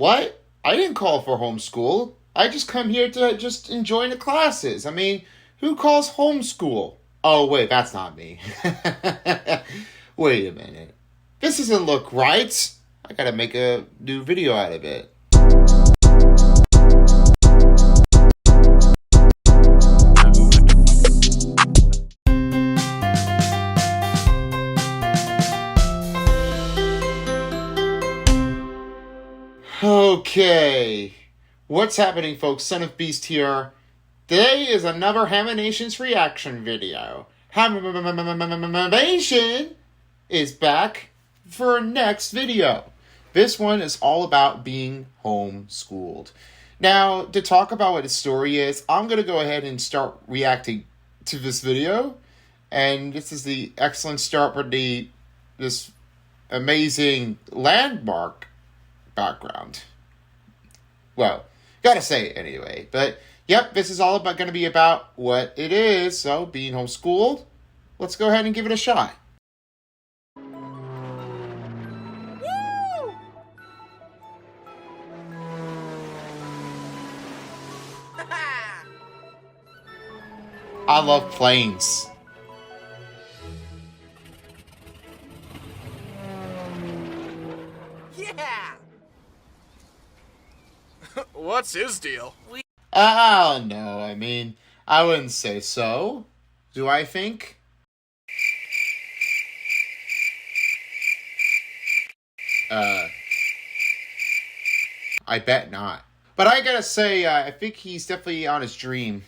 What? I didn't call for homeschool. I just come here to just enjoy the classes. I mean, who calls homeschool? Oh, wait, that's not me. Wait a minute. This doesn't look right. I gotta make a new video out of it. Okay, what's happening, folks? Son of Beast here. Today is another Haminations reaction video. Hamination is back for our next video. This one is all about being homeschooled. Now, to talk about what the story is, I'm going to go ahead and start reacting to this video. And this is the excellent start for this amazing landmark background. Well, gotta say it anyway. But yep, this is all about going to be about what it is. So, being homeschooled, let's go ahead and give it a shot. Woo! I love planes. Yeah! What's his deal? I don't know. I mean, I wouldn't say so. Do I think? I bet not. But I gotta say, I think he's definitely on his dream.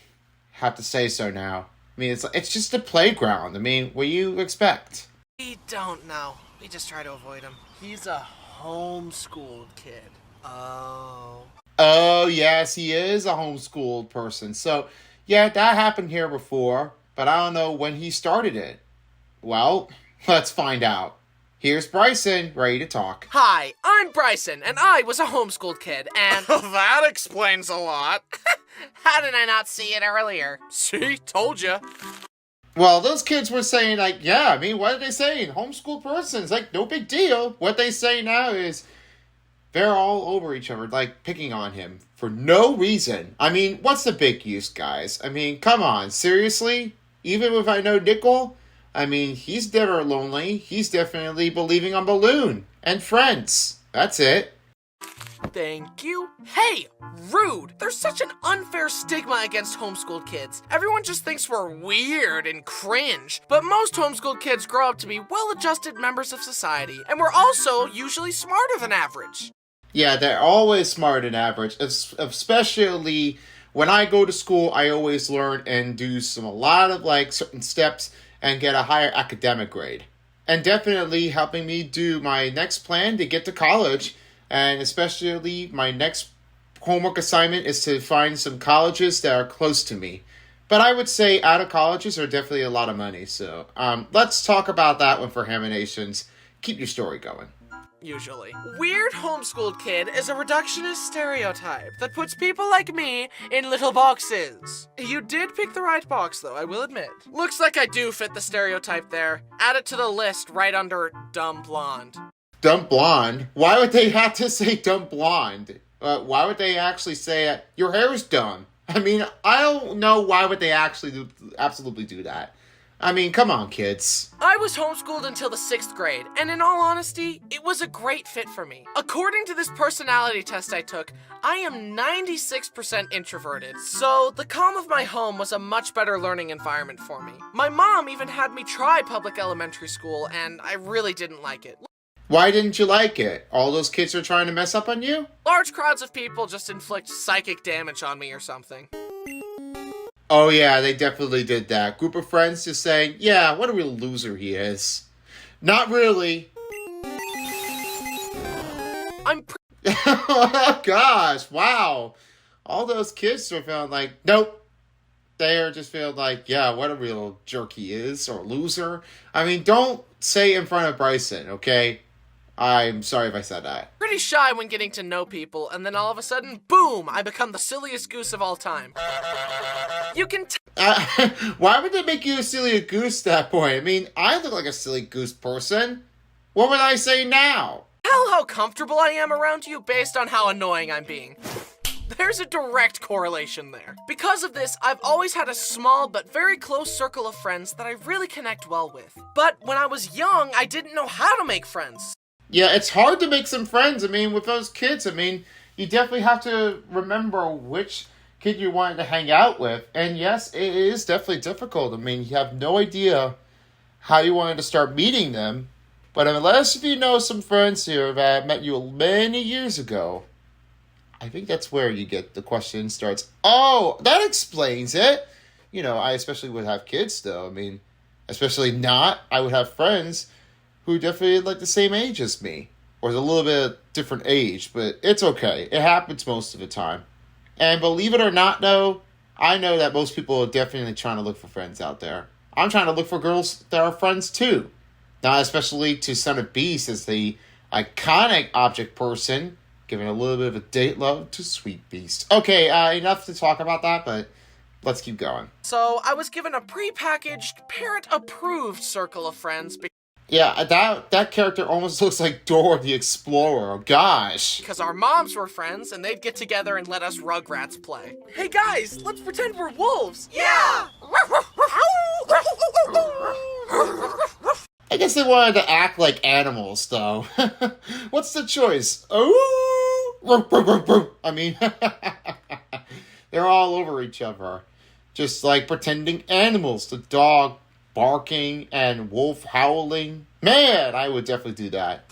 Have to say so now. I mean, it's just a playground. I mean, what do you expect? We don't know. We just try to avoid him. He's a homeschooled kid. Oh. Oh, yes, he is a homeschooled person. So, yeah, that happened here before, but I don't know when he started it. Well, let's find out. Here's Bryson, ready to talk. Hi, I'm Bryson, and I was a homeschooled kid, and... That explains a lot. How did I not see it earlier? See, told ya. Well, those kids were saying, like, yeah, I mean, what are they saying? Homeschooled persons, like, no big deal. What they say now is they're all over each other, like, picking on him for no reason. I mean, what's the big use, guys? I mean, come on, seriously? Even if I know Nickel, I mean, he's never lonely. He's definitely believing on Balloon and Friends. That's it. Thank you. Hey, rude! There's such an unfair stigma against homeschooled kids. Everyone just thinks we're weird and cringe. But most homeschooled kids grow up to be well-adjusted members of society, and we're also usually smarter than average. Yeah, they're always smarter than average, especially when I go to school. I always learn and do a lot of like certain steps and get a higher academic grade. And definitely helping me do my next plan to get to college. And especially my next homework assignment is to find some colleges that are close to me. But I would say out of colleges are definitely a lot of money. So let's talk about that one for Haminations. Keep your story going. Usually. Weird homeschooled kid is a reductionist stereotype that puts people like me in little boxes. You did pick the right box though, I will admit. Looks like I do fit the stereotype there. Add it to the list right under dumb blonde. Dumb blonde? Why would they have to say dumb blonde? Why would they actually say your hair is dumb? I mean, I don't know why would they actually absolutely do that. I mean, come on, kids. I was homeschooled until the 6th grade, and in all honesty, it was a great fit for me. According to this personality test I took, I am 96% introverted, so the calm of my home was a much better learning environment for me. My mom even had me try public elementary school, and I really didn't like it. Why didn't you like it? All those kids are trying to mess up on you? Large crowds of people just inflict psychic damage on me or something. Oh yeah, they definitely did that. Group of friends just saying, yeah, what a real loser he is. Not really. Oh gosh, wow. All those kids are feeling like, nope. They are just feeling like, yeah, what a real jerk he is, or loser. I mean, don't say in front of Bryson, okay? I'm sorry if I said that. Pretty shy when getting to know people, and then all of a sudden, boom, I become the silliest goose of all time. You can why would they make you a silly goose at that point? I mean, I look like a silly goose person. What would I say now? tell how comfortable I am around you based on how annoying I'm being. There's a direct correlation there. Because of this, I've always had a small but very close circle of friends that I really connect well with. But when I was young, I didn't know how to make friends. Yeah, it's hard to make some friends. I mean, with those kids, I mean, you definitely have to remember which kid you wanted to hang out with. And yes, it is definitely difficult. I mean, you have no idea how you wanted to start meeting them. But unless if you know some friends here that met you many years ago, I think that's where you get the question starts. Oh, that explains it. You know, I especially would have kids though. I mean, especially not. I would have friends who definitely like the same age as me. Or a little bit different age, but it's okay. It happens most of the time. And believe it or not though, I know that most people are definitely trying to look for friends out there. I'm trying to look for girls that are friends too. Now, especially to Son of Beast as the iconic object person, giving a little bit of a date love to Sweet Beast. Okay, enough to talk about that, but let's keep going. So I was given a pre-packaged, parent-approved circle of friends Yeah, that character almost looks like Dora the Explorer. Gosh. because our moms were friends and they'd get together and let us Rugrats play. Hey guys, let's pretend we're wolves. Yeah! I guess they wanted to act like animals, though. What's the choice? Oh, I mean, they're all over each other. Just like pretending animals. The dog barking and wolf howling. Man, I would definitely do that.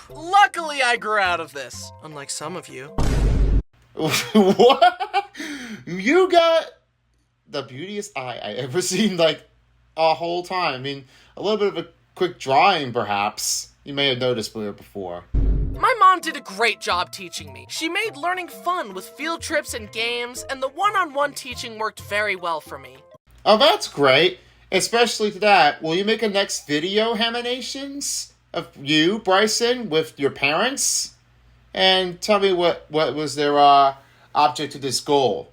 Luckily, I grew out of this, unlike some of you. What? You got the beautiest eye I ever seen, like, a whole time. I mean, a little bit of a quick drawing, perhaps. You may have noticed before. My mom did a great job teaching me. She made learning fun with field trips and games, and the one-on-one teaching worked very well for me. Oh, that's great. Especially to that. Will you make a next video, Haminations? Of you, Bryson, with your parents? And tell me what was their object to this goal.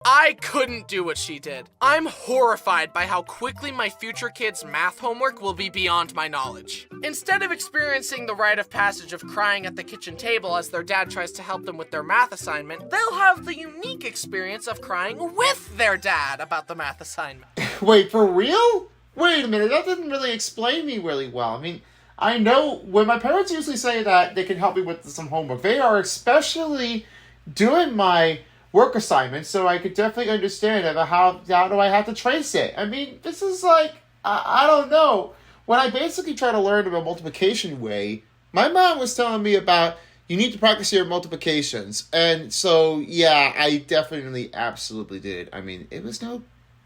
I couldn't do what she did. I'm horrified by how quickly my future kids' math homework will be beyond my knowledge. Instead of experiencing the rite of passage of crying at the kitchen table as their dad tries to help them with their math assignment, they'll have the unique experience of crying with their dad about the math assignment. Wait, for real? Wait a minute, that didn't really explain me really well. I mean, I know when my parents usually say that they can help me with some homework, they are especially doing my work assignments, so I could definitely understand about how do I have to trace it. I mean, this is like, I don't know. When I basically try to learn about multiplication way, my mom was telling me about you need to practice your multiplications. And so, yeah, I definitely absolutely did. I mean, it was no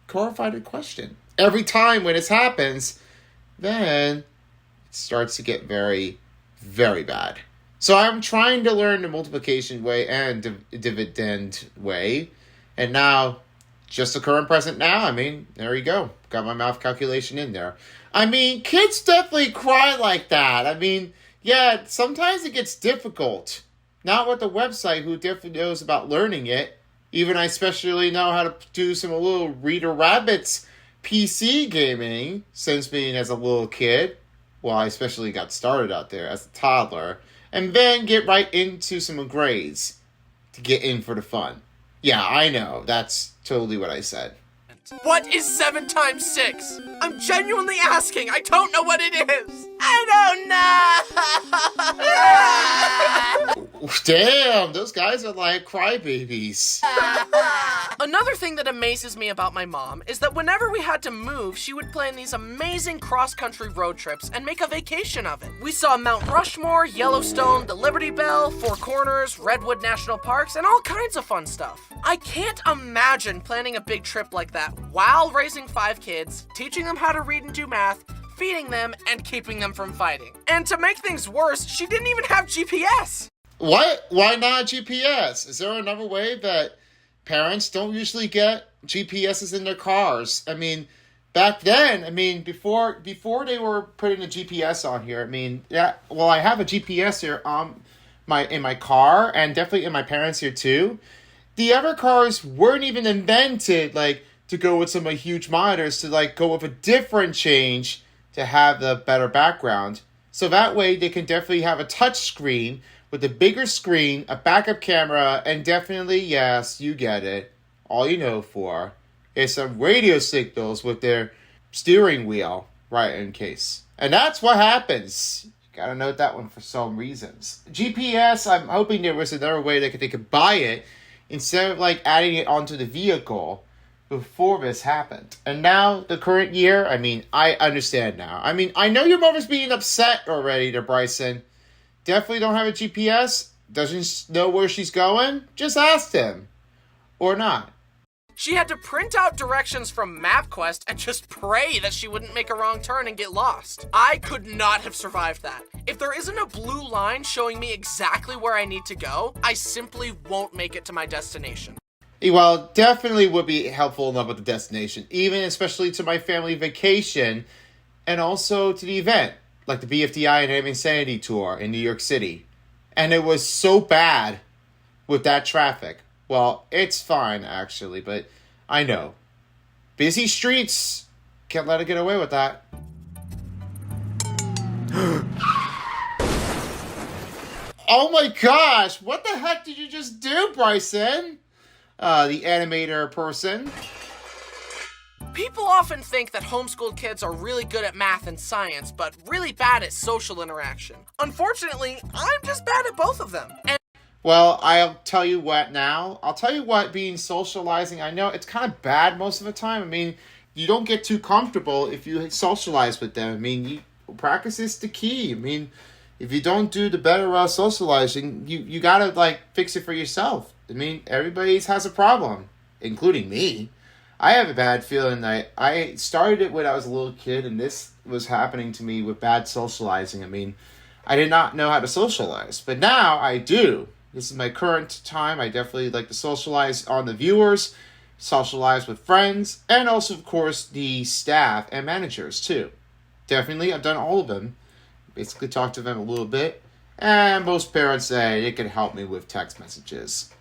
clarified question. Every time when this happens, then it starts to get very, very bad. So I'm trying to learn the multiplication way and dividend way. And now, just the current present now, I mean, there you go. Got my math calculation in there. I mean, kids definitely cry like that. I mean, yeah, sometimes it gets difficult. Not with the website who definitely knows about learning it. Even I especially know how to do some little Reader Rabbits PC gaming since being as a little kid. Well, I especially got started out there as a toddler. And then get right into some grades to get in for the fun. Yeah, I know. That's totally what I said. What is 7 times 6? I'm genuinely asking. I don't know what it is. I don't know. Damn, those guys are like crybabies. Another thing that amazes me about my mom is that whenever we had to move, she would plan these amazing cross-country road trips and make a vacation of it. We saw Mount Rushmore, Yellowstone, the Liberty Bell, Four Corners, Redwood National Parks, and all kinds of fun stuff. I can't imagine planning a big trip like that while raising 5 kids, teaching them how to read and do math, feeding them, and keeping them from fighting. And to make things worse, she didn't even have GPS. What? Why not GPS? Is there another way that parents don't usually get GPSs in their cars? I mean, back then, I mean, before they were putting the GPS on here, I mean, yeah, well, I have a GPS here in my car and definitely in my parents' here too. The other cars weren't even invented, like, to go with some huge monitors, to, like, go with a different change to have the better background. So that way they can definitely have a touch screen with a bigger screen, a backup camera, and definitely, yes, you get it, all you know for is some radio signals with their steering wheel, right in case. And that's what happens. You gotta note that one for some reasons. GPS, I'm hoping there was another way they could buy it instead of like adding it onto the vehicle before this happened. And now, the current year, I mean, I understand now. I mean, I know your mother's being upset already there, Bryson. Definitely don't have a GPS, doesn't know where she's going, just ask him. Or not. She had to print out directions from MapQuest and just pray that she wouldn't make a wrong turn and get lost. I could not have survived that. If there isn't a blue line showing me exactly where I need to go, I simply won't make it to my destination. Well, definitely would be helpful enough with the destination, even especially to my family vacation, and also to the event, like the BFDI and Insanity Tour in New York City. And it was so bad with that traffic. Well, it's fine, actually, but I know. Busy streets, can't let it get away with that. Oh my gosh, what the heck did you just do, Bryson? The animator person. People often think that homeschooled kids are really good at math and science, but really bad at social interaction. Unfortunately, I'm just bad at both of them. Well, I'll tell you what now. I'll tell you what, being socializing, I know it's kind of bad most of the time. I mean, you don't get too comfortable if you socialize with them. I mean, practice is the key. I mean, if you don't do the better socializing, you gotta, like, fix it for yourself. I mean, everybody has a problem, including me. I have a bad feeling that I started it when I was a little kid, and this was happening to me with bad socializing. I mean, I did not know how to socialize, but now I do. This is my current time. I definitely like to socialize on the viewers, socialize with friends, and also, of course, the staff and managers, too. Definitely, I've done all of them. Basically, talked to them a little bit. And most parents say it can help me with text messages.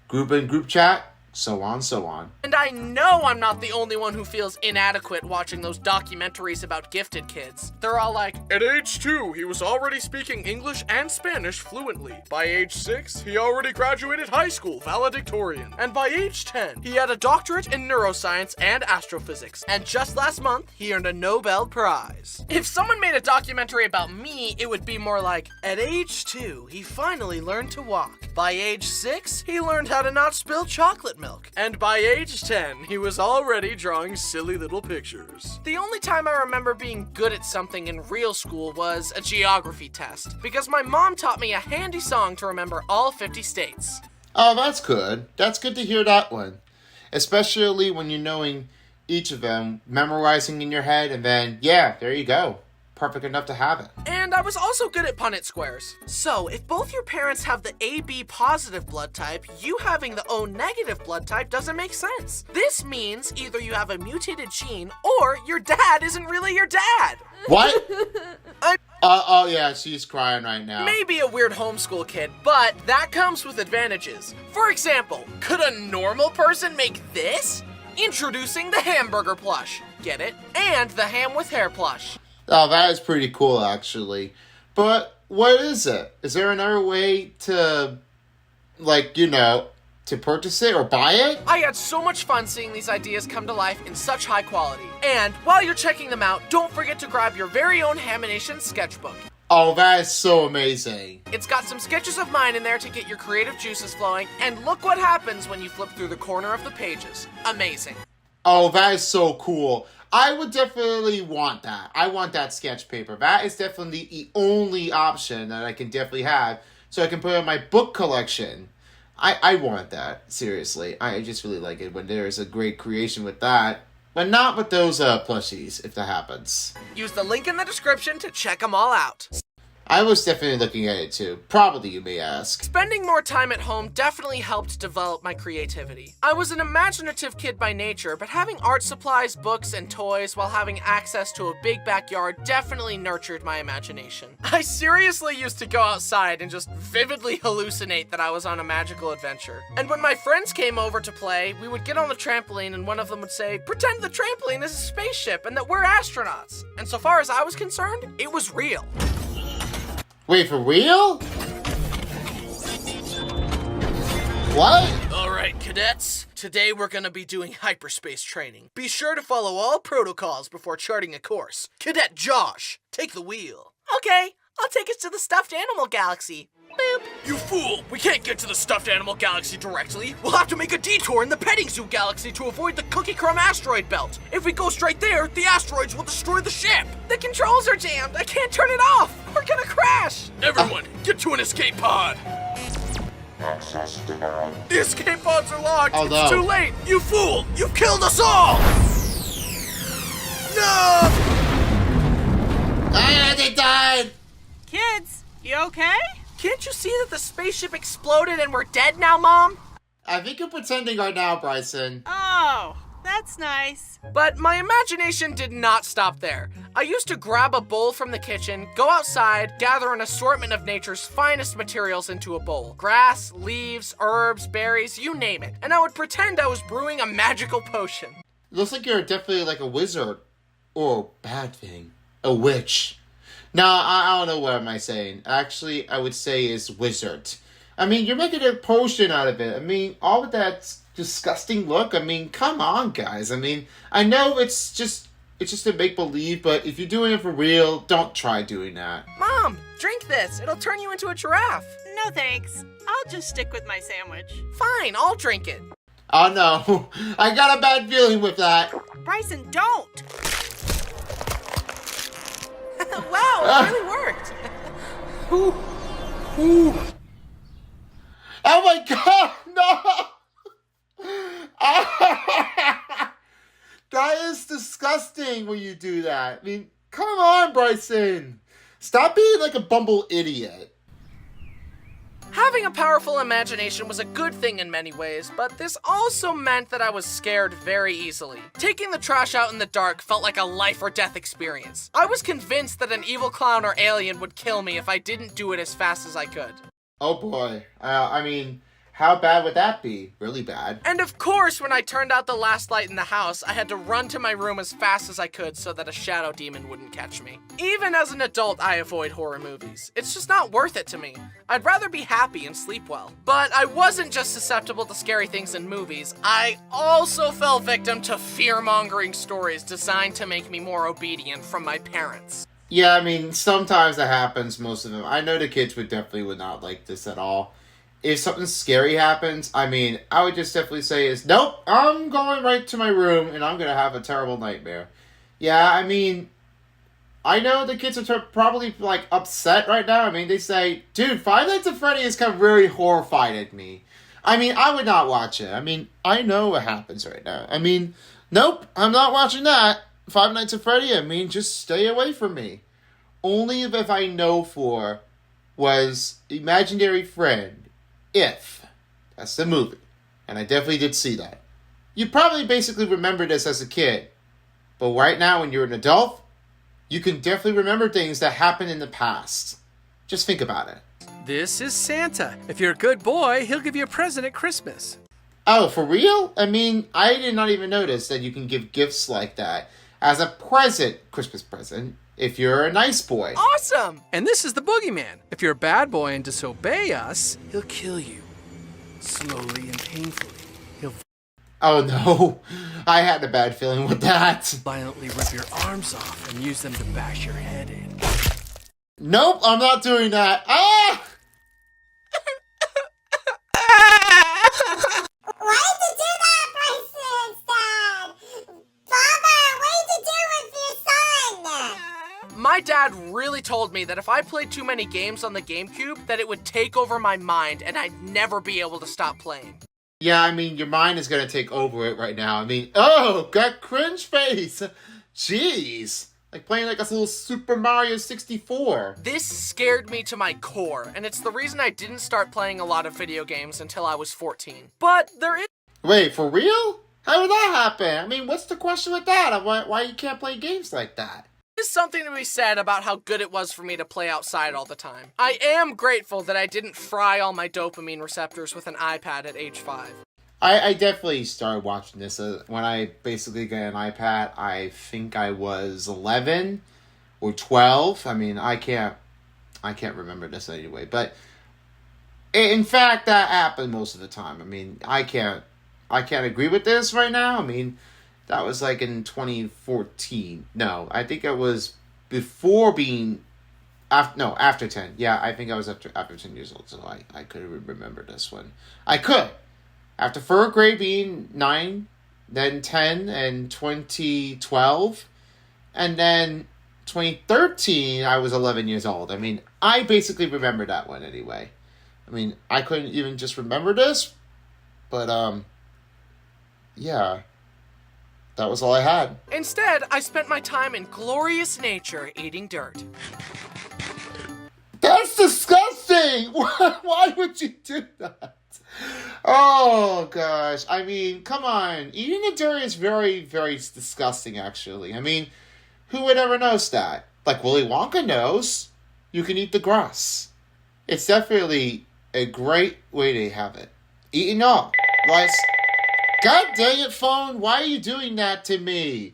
Group chat, so on, so on. And I know I'm not the only one who feels inadequate watching those documentaries about gifted kids. They're all like, At age 2, he was already speaking English and Spanish fluently. By age 6, he already graduated high school valedictorian. And by age 10, he had a doctorate in neuroscience and astrophysics. And just last month, he earned a Nobel Prize. If someone made a documentary about me, it would be more like, at age 2, he finally learned to walk. By age 6, he learned how to not spill chocolate milk. And by age 10, he was already drawing silly little pictures. The only time I remember being good at something in real school was a geography test, because my mom taught me a handy song to remember all 50 states. Oh, that's good. That's good to hear that one. Especially when you're knowing each of them, memorizing in your head, and then, yeah, there you go. Perfect enough to have it. And I was also good at Punnett squares. So, if both your parents have the AB positive blood type, you having the O negative blood type doesn't make sense. This means either you have a mutated gene, or your dad isn't really your dad. What? Oh yeah, she's crying right now. Maybe a weird homeschool kid, but that comes with advantages. For example, could a normal person make this? Introducing the Hamburger Plush. Get it? And the ham with hair plush. Oh, that is pretty cool, actually. But what is it? Is there another way to, like, to purchase it or buy it? I had so much fun seeing these ideas come to life in such high quality. And while you're checking them out, don't forget to grab your very own Hamination Sketchbook. Oh, that is so amazing. It's got some sketches of mine in there to get your creative juices flowing, and look what happens when you flip through the corner of the pages. Amazing. Oh, that is so cool. I would definitely want that. I want that sketch paper. That is definitely the only option that I can definitely have, so I can put it in my book collection. I want that, seriously. I just really like it when there's a great creation with that, but not with those plushies, if that happens. Use the link in the description to check them all out. I was definitely looking at it too. Probably, you may ask. Spending more time at home definitely helped develop my creativity. I was an imaginative kid by nature, but having art supplies, books, and toys while having access to a big backyard definitely nurtured my imagination. I seriously used to go outside and just vividly hallucinate that I was on a magical adventure. And when my friends came over to play, we would get on the trampoline and one of them would say, "Pretend the trampoline is a spaceship and that we're astronauts." And so far as I was concerned, it was real. Wait, for real? What? Alright, cadets. Today we're gonna be doing hyperspace training. Be sure to follow all protocols before charting a course. Cadet Josh, take the wheel. Okay, I'll take us to the stuffed animal galaxy. Boop. You fool! We can't get to the stuffed animal galaxy directly. We'll have to make a detour in the petting zoo galaxy to avoid the cookie crumb asteroid belt. If we go straight there, the asteroids will destroy the ship. The controls are jammed. I can't turn it off. We're gonna crash. Everyone, get to an escape pod. Access denied. The escape pods are locked. Oh, no. It's too late. You fool! You've killed us all. No! They died! Kids, you okay? Can't you see that the spaceship exploded and we're dead now, Mom? I think you're pretending right now, Bryson. Oh, that's nice. But my imagination did not stop there. I used to grab a bowl from the kitchen, go outside, gather an assortment of nature's finest materials into a bowl. Grass, leaves, herbs, berries, you name it. And I would pretend I was brewing a magical potion. Looks like you're definitely like a wizard. Or bad thing. A witch. No, I don't know what am I saying. Actually, I would say is wizard. I mean, you're making a potion out of it. I mean, all of that disgusting look. I mean, come on, guys. I mean, I know it's just a make-believe, but if you're doing it for real, don't try doing that. Mom, drink this. It'll turn you into a giraffe. No thanks. I'll just stick with my sandwich. Fine, I'll drink it. Oh no, I got a bad feeling with that. Bryson, don't! Wow, it really worked. Oh my god, no! That is disgusting when you do that. I mean, come on, Bryson. Stop being like a bumble idiot. Having a powerful imagination was a good thing in many ways, but this also meant that I was scared very easily. Taking the trash out in the dark felt like a life or death experience. I was convinced that an evil clown or alien would kill me if I didn't do it as fast as I could. Oh boy. I mean, how bad would that be? Really bad. And of course, when I turned out the last light in the house, I had to run to my room as fast as I could so that a shadow demon wouldn't catch me. Even as an adult, I avoid horror movies. It's just not worth it to me. I'd rather be happy and sleep well. But I wasn't just susceptible to scary things in movies. I also fell victim to fear-mongering stories designed to make me more obedient from my parents. Yeah, I mean, sometimes that happens, most of them. I know the kids would not like this at all. If something scary happens, I mean, I would just definitely say is, nope, I'm going right to my room and I'm going to have a terrible nightmare. Yeah, I mean, I know the kids are probably, like, upset right now. I mean, they say, dude, Five Nights at Freddy's kind of really horrified at me. I mean, I would not watch it. I mean, I know what happens right now. I mean, nope, I'm not watching that. Five Nights at Freddy, I mean, just stay away from me. Only if I know for was Imaginary Friend. If. That's the movie. And I definitely did see that. You probably basically remember this as a kid. But right now, when you're an adult, you can definitely remember things that happened in the past. Just think about it. This is Santa. If you're a good boy, he'll give you a present at Christmas. Oh, for real? I mean, I did not even notice that you can give gifts like that as a present, Christmas present, if you're a nice boy. Awesome! And this is the boogeyman. If you're a bad boy and disobey us, he'll kill you. Slowly and painfully. He'll Oh no, I had a bad feeling with that. violently rip your arms off and use them to bash your head in. Nope, I'm not doing that. Ah! Why did you do that, Bryson, Dad? Father, what did you do with your son? My dad really told me that if I played too many games on the GameCube, that it would take over my mind and I'd never be able to stop playing. Yeah, I mean, your mind is going to take over it right now. I mean, oh, got cringe face. Jeez. Like playing like a little Super Mario 64. This scared me to my core, and it's the reason I didn't start playing a lot of video games until I was 14. But there is... Wait, for real? How did that happen? I mean, what's the question with that? Why you can't play games like that? There's something to be said about how good it was for me to play outside all the time. I am grateful that I didn't fry all my dopamine receptors with an iPad at age 5. I definitely started watching this when I basically got an iPad. I think I was 11 or 12. I mean, I can't I can't remember this anyway. But in fact, that happened most of the time. I mean, I can't agree with this right now. I mean, that was like in 2014. No, I think it was before being... after 10. Yeah, I think I was after 10 years old, so I could remember this one. I could. After 3rd grade being 9, then 10, and 2012, and then 2013, I was 11 years old. I mean, I basically remember that one anyway. I mean, I couldn't even just remember this, but, yeah. That was all I had. Instead, I spent my time in glorious nature eating dirt. That's disgusting! Why would you do that? Oh, gosh. I mean, come on. Eating the dirt is very, very disgusting, actually. I mean, who would ever knows that? Like Willy Wonka knows. You can eat the grass. It's definitely a great way to have it. Eating up. Rice. God dang it, phone. Why are you doing that to me?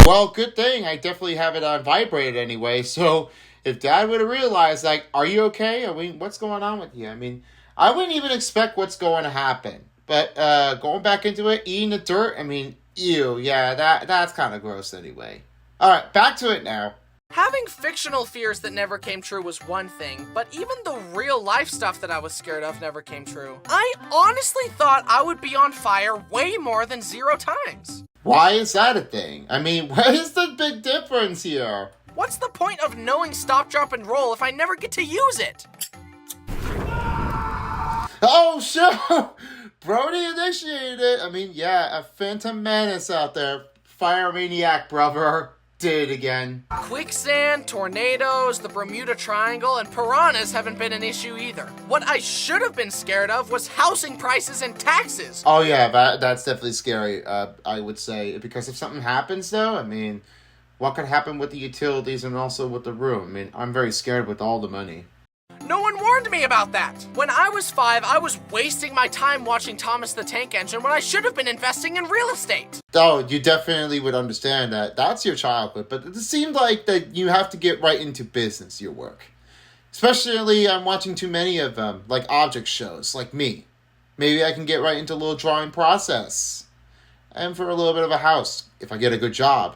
Well, good thing. I definitely have it on vibrate anyway. So if Dad would have realized, like, are you okay? I mean, what's going on with you? I mean, I wouldn't even expect what's going to happen. But going back into it, eating the dirt, I mean, ew. Yeah, that's kind of gross anyway. All right, back to it now. Having fictional fears that never came true was one thing, but even the real life stuff that I was scared of never came true. I honestly thought I would be on fire way more than 0 times. Why is that a thing? I mean, what is the big difference here? What's the point of knowing stop, drop, and roll if I never get to use it? Oh, sure! Brody initiated it. I mean, yeah, a Phantom Menace out there. Pyromaniac, brother. Did it again. Quicksand, tornadoes, the Bermuda Triangle, and piranhas haven't been an issue either. What I should have been scared of was housing prices and taxes. Oh yeah, that's definitely scary, I would say. Because if something happens though, I mean, what could happen with the utilities and also with the room? I mean, I'm very scared with all the money. No one warned me about that. When I was 5, I was wasting my time watching Thomas the Tank Engine when I should have been investing in real estate. Oh, you definitely would understand that. That's your childhood, but it seemed like that you have to get right into business, your work. Especially, I'm watching too many of them, like object shows, like me. Maybe I can get right into a little drawing process. And for a little bit of a house, if I get a good job.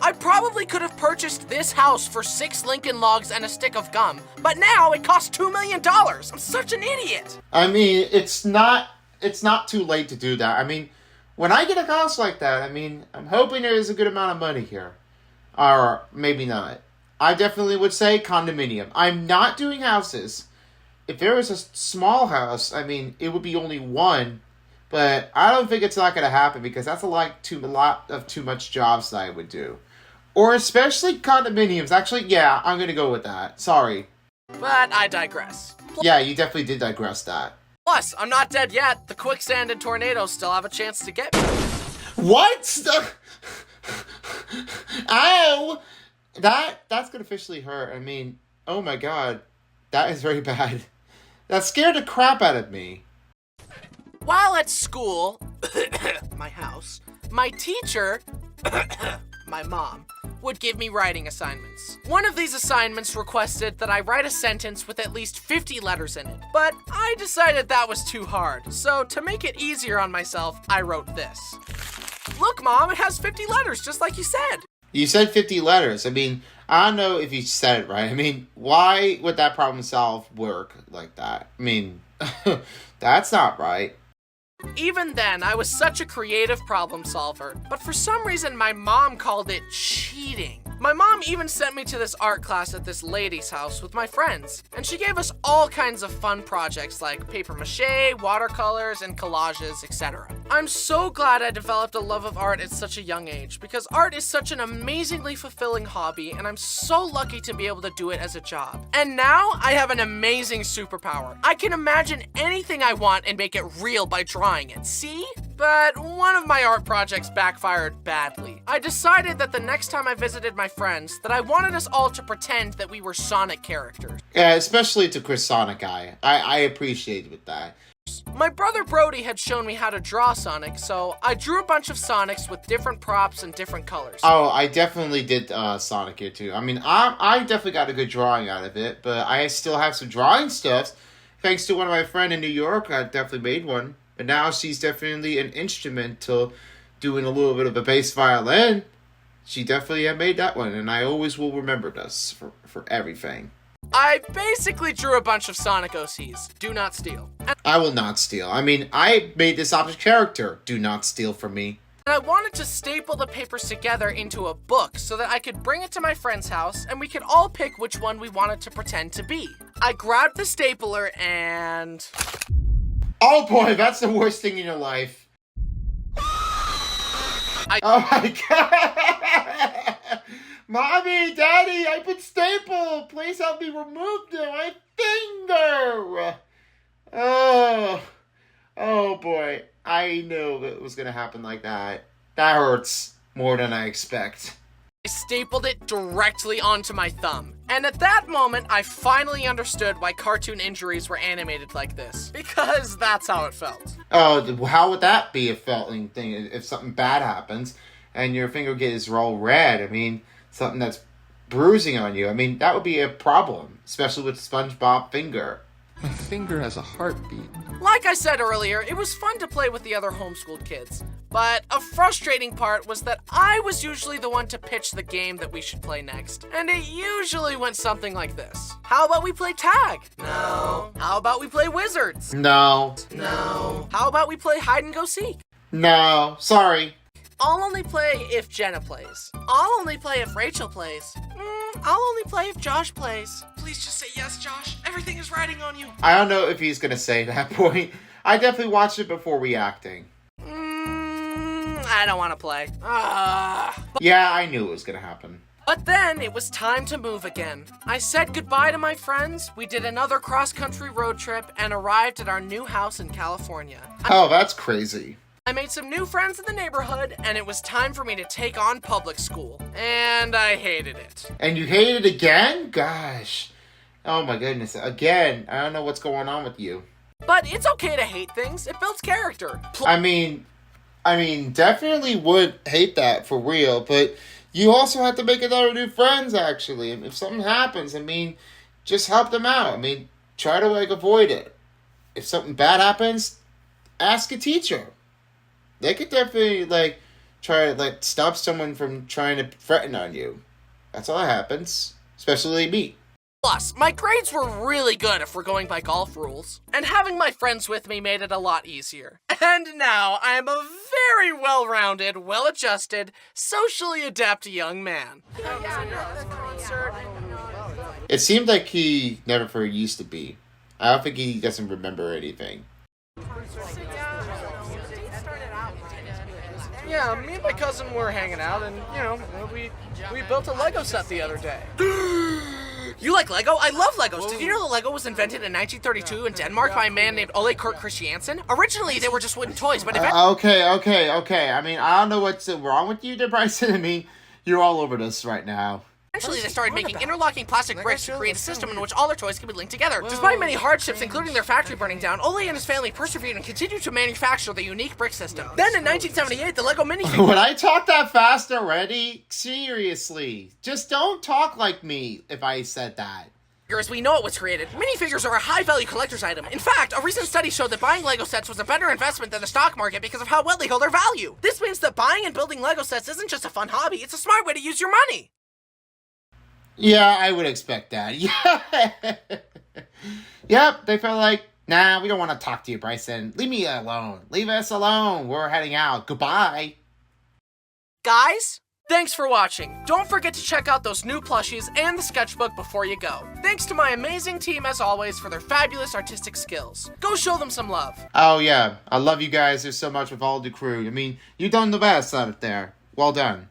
I probably could have purchased this house for 6 Lincoln Logs and a stick of gum, but now it costs $2 million. I'm such an idiot. I mean, it's not too late to do that. I mean, when I get a house like that, I mean, I'm hoping there is a good amount of money here. Or maybe not. I definitely would say condominium. I'm not doing houses. If there was a small house, I mean, it would be only one. But I don't think it's not going to happen because that's a lot of too much jobs that I would do. Or especially condominiums. Actually, yeah, I'm going to go with that. Sorry. But I digress. Yeah, you definitely did digress that. Plus, I'm not dead yet. The quicksand and tornadoes still have a chance to get me. What? Ow! That's going to officially hurt. I mean, oh my god. That is very bad. That scared the crap out of me. While at school, my house, my teacher, my mom, would give me writing assignments. One of these assignments requested that I write a sentence with at least 50 letters in it, but I decided that was too hard, so to make it easier on myself, I wrote this. Look, Mom, it has 50 letters, just like you said. You said 50 letters. I mean, I don't know if you said it right. I mean, why would that problem solve work like that? I mean, that's not right. Even then, I was such a creative problem solver, but for some reason my mom called it cheating. My mom even sent me to this art class at this lady's house with my friends, and she gave us all kinds of fun projects like paper mache, watercolors, and collages, etc. I'm so glad I developed a love of art at such a young age, because art is such an amazingly fulfilling hobby, and I'm so lucky to be able to do it as a job. And now, I have an amazing superpower. I can imagine anything I want and make it real by drawing it, see? But one of my art projects backfired badly. I decided that the next time I visited my friends, that I wanted us all to pretend that we were Sonic characters. Yeah, especially to Chris Sonic guy. I appreciate with that. My brother Brody had shown me how to draw Sonic, so I drew a bunch of Sonics with different props and different colors. Oh, I definitely did Sonic here too. I mean, I definitely got a good drawing out of it, but I still have some drawing stuff. Thanks to one of my friends in New York, I definitely made one. But now she's definitely an instrumental doing a little bit of a bass violin. She definitely had made that one, and I always will remember this for everything. I basically drew a bunch of Sonic OCs. Do not steal. And I will not steal. I mean, I made this object character. Do not steal from me. I wanted to staple the papers together into a book so that I could bring it to my friend's house and we could all pick which one we wanted to pretend to be. I grabbed the stapler and... Oh boy, that's the worst thing in your life. Oh my god! Mommy, Daddy, I've been stapled! Please help me remove my finger! Oh boy. I knew it was gonna happen like that. That hurts more than I expect. I stapled it directly onto my thumb. And at that moment, I finally understood why cartoon injuries were animated like this. Because that's how it felt. Oh, how would that be a feeling thing if something bad happens and your finger gets all red? I mean, something that's bruising on you. I mean, that would be a problem, especially with SpongeBob finger. My finger has a heartbeat. Like I said earlier, it was fun to play with the other homeschooled kids. But a frustrating part was that I was usually the one to pitch the game that we should play next. And it usually went something like this. How about we play tag? No. How about we play wizards? No. No. How about we play hide and go seek? No. Sorry. I'll only play if Jenna plays. I'll only play if Rachel plays. I'll only play if Josh plays. Please just say yes, Josh. Everything is riding on you. I don't know if he's gonna say that point. I definitely watched it before reacting. I don't want to play. Yeah, I knew it was gonna happen. But then it was time to move again. I said goodbye to my friends, we did another cross-country road trip, and arrived at our new house in California. Oh, that's crazy. I made some new friends in the neighborhood, and it was time for me to take on public school. And I hated it. And you hate it again? Gosh. Oh my goodness. Again, I don't know what's going on with you. But it's okay to hate things. It builds character. I mean, definitely would hate that for real, but you also have to make another new friends, actually. If something happens, just help them out. Try to, avoid it. If something bad happens, ask a teacher. They could definitely, try to, stop someone from trying to threaten on you. That's all that happens. Especially me. Plus, my grades were really good if we're going by golf rules. And having my friends with me made it a lot easier. And now I am a very well-rounded, well-adjusted, socially adept young man. It seemed like he never used to be. I don't think he doesn't remember anything. Yeah, me and my cousin were hanging out, and, we built a Lego set the other day. You like Lego? I love Legos. Did you know that Lego was invented in 1932 in Denmark by a man named Ole Kurt Christiansen? Originally, they were just wooden toys, but Okay. I don't know what's wrong with you there, Bryson. You're all over this right now. Eventually, they started making interlocking plastic bricks to create a system in which all their toys could be linked together. Despite many hardships, including their factory burning down, Ole and his family persevered and continued to manufacture the unique brick system. Then, in 1978, the Lego minifigure... Would I talk that fast already? Seriously. Just don't talk like me if I said that. As we know it was created, minifigures are a high-value collector's item. In fact, a recent study showed that buying Lego sets was a better investment than the stock market because of how well they hold their value. This means that buying and building Lego sets isn't just a fun hobby, it's a smart way to use your money. Yeah, I would expect that. Yeah. Yep, they felt like, nah, we don't want to talk to you, Bryson. Leave me alone. Leave us alone. We're heading out. Goodbye. Guys, thanks for watching. Don't forget to check out those new plushies and the sketchbook before you go. Thanks to my amazing team, as always, for their fabulous artistic skills. Go show them some love. Oh, yeah. I love you guys. There's so much with all the crew. You've done the best out there. Well done.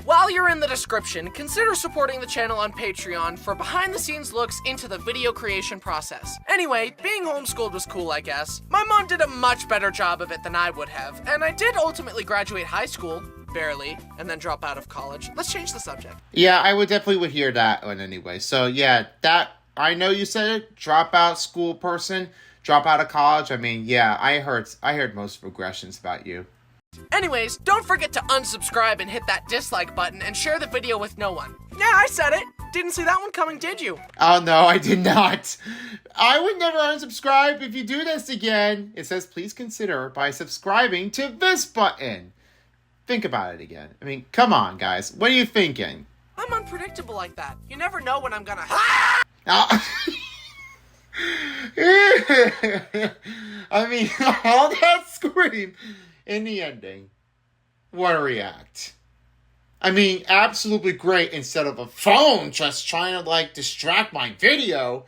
While you're in the description, consider supporting the channel on Patreon for behind-the-scenes looks into the video creation process. Anyway, being homeschooled was cool, I guess. My mom did a much better job of it than I would have, and I did ultimately graduate high school, barely, and then drop out of college. Let's change the subject. Yeah, I would hear that one anyway. So yeah, that, I know you said it, dropout school person, drop out of college. I mean, yeah, I heard most regressions about you. Anyways, don't forget to unsubscribe and hit that dislike button and share the video with no one. Yeah, I said it. Didn't see that one coming, did you? Oh, no, I did not. I would never unsubscribe. If you do this again, it says please consider by subscribing to this button. Think about it again. I mean, come on, guys. What are you thinking? I'm unpredictable like that. You never know when I'm gonna... I mean, all that scream in the ending. What a react. I mean, absolutely great instead of a phone just trying to, like, distract my video.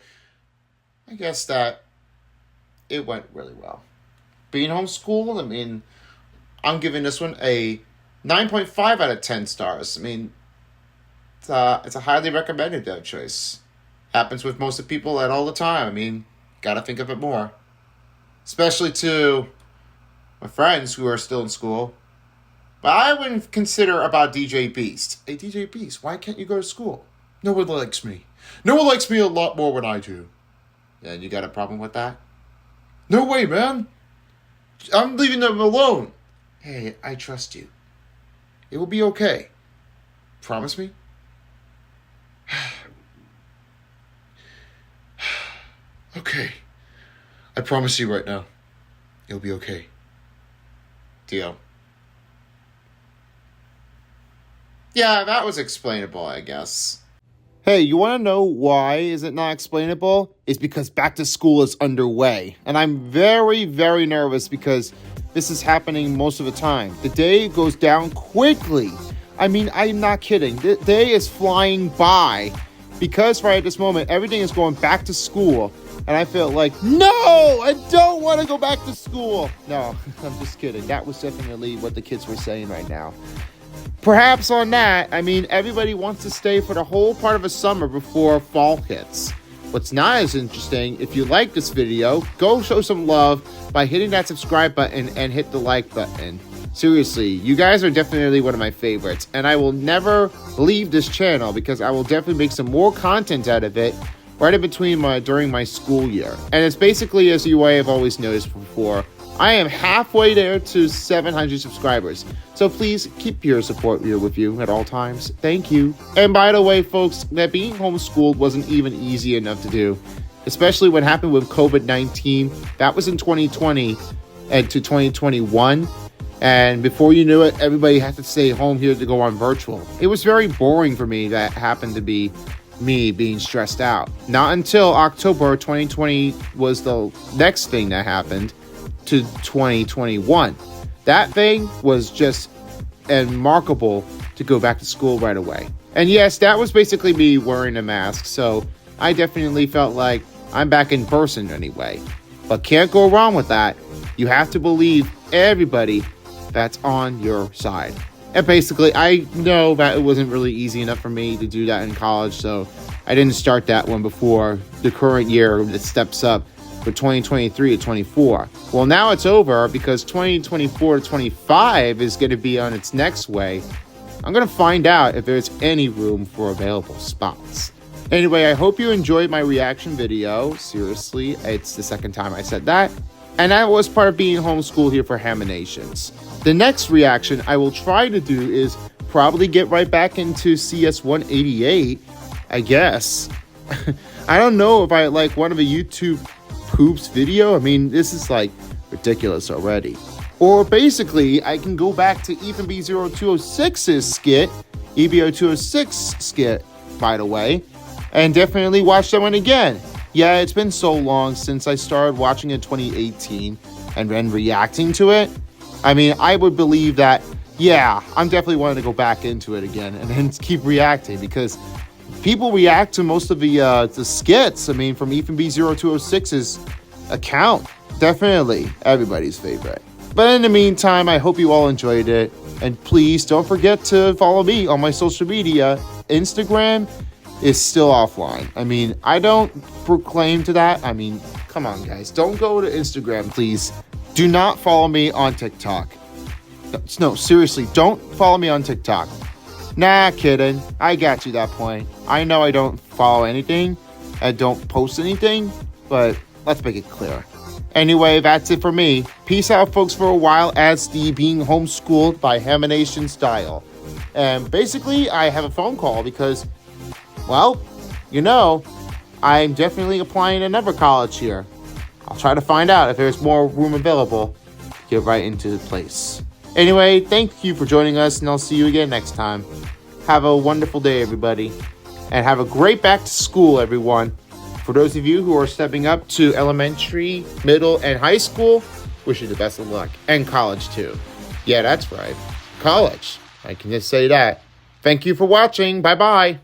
I guess that it went really well. Being homeschooled, I mean, I'm giving this one a 9.5 out of 10 stars. I mean, it's a highly recommended choice. Happens with most of the people at all the time. I mean, gotta think of it more. Especially to my friends who are still in school. But I wouldn't consider about DJ Beast. Hey, DJ Beast, why can't you go to school? No one likes me. No one likes me a lot more when I do. And you got a problem with that? No way, man. I'm leaving them alone. Hey, I trust you. It will be okay. Promise me? Okay. I promise you right now. It'll be okay. Deal. Yeah, that was explainable, I guess. Hey, you want to know why is it not explainable? It's because back to school is underway. And I'm very, very nervous because this is happening most of the time. The day goes down quickly. I mean, I'm not kidding. The day is flying by because right at this moment, everything is going back to school. And I feel like, no, I don't want to go back to school. No, I'm just kidding. That was definitely what the kids were saying right now. Perhaps on that, I mean, everybody wants to stay for the whole part of the summer before fall hits. What's not as interesting, if you like this video, go show some love by hitting that subscribe button and hit the like button. Seriously, you guys are definitely one of my favorites, and I will never leave this channel because I will definitely make some more content out of it right in between during my school year. And it's basically, as you may have always noticed before, I am halfway there to 700 subscribers. So please keep your support here with you at all times. Thank you. And by the way, folks, that being homeschooled wasn't even easy enough to do, especially what happened with COVID-19. That was in 2020 and to 2021. And before you knew it, everybody had to stay home here to go on virtual. It was very boring for me. That happened to be me being stressed out. Not until October 2020 was the next thing that happened to 2021. That thing was just remarkable to go back to school right away. And yes, that was basically me wearing a mask, so I definitely felt like I'm back in person anyway. But can't go wrong with that. You have to believe everybody that's on your side. And basically, I know that it wasn't really easy enough for me to do that in college, so I didn't start that one before the current year that steps up for 2023 to 24. Well, now it's over because 2024 to 25 is going to be on its next way. I'm going to find out if there's any room for available spots. Anyway, I hope you enjoyed my reaction video. Seriously, it's the second time I said that. And that was part of being homeschooled here for Haminations. The next reaction I will try to do is probably get right back into CS 188, I guess. I don't know if I like one of the YouTube poops video. I mean, this is like ridiculous already. Or basically, I can go back to EvenB0206's skit, EB0206 skit, by the way, and definitely watch that one again. Yeah, it's been so long since I started watching in 2018 and then reacting to it. I mean, I would believe that, yeah, I'm definitely wanting to go back into it again and then keep reacting because people react to most of the skits. I mean, from EvenB0206's account. Definitely everybody's favorite. But in the meantime, I hope you all enjoyed it. And please don't forget to follow me on my social media. Instagram is still offline. I mean, I don't proclaim to that. I mean, come on, guys. Don't go to Instagram, please. Do not follow me on TikTok. No, seriously, don't follow me on TikTok. Nah, kidding. I got you that point. I know I don't follow anything. I don't post anything. But let's make it clear. Anyway, that's it for me. Peace out, folks, for a while as the Being Homeschooled by Hamination style. And basically, I have a phone call because, well, I'm definitely applying to another college here. I'll try to find out if there's more room available. Get right into the place. Anyway, thank you for joining us, and I'll see you again next time. Have a wonderful day, everybody. And have a great back to school, everyone. For those of you who are stepping up to elementary, middle, and high school, wish you the best of luck. And college, too. Yeah, that's right. College. I can just say that. Thank you for watching. Bye-bye.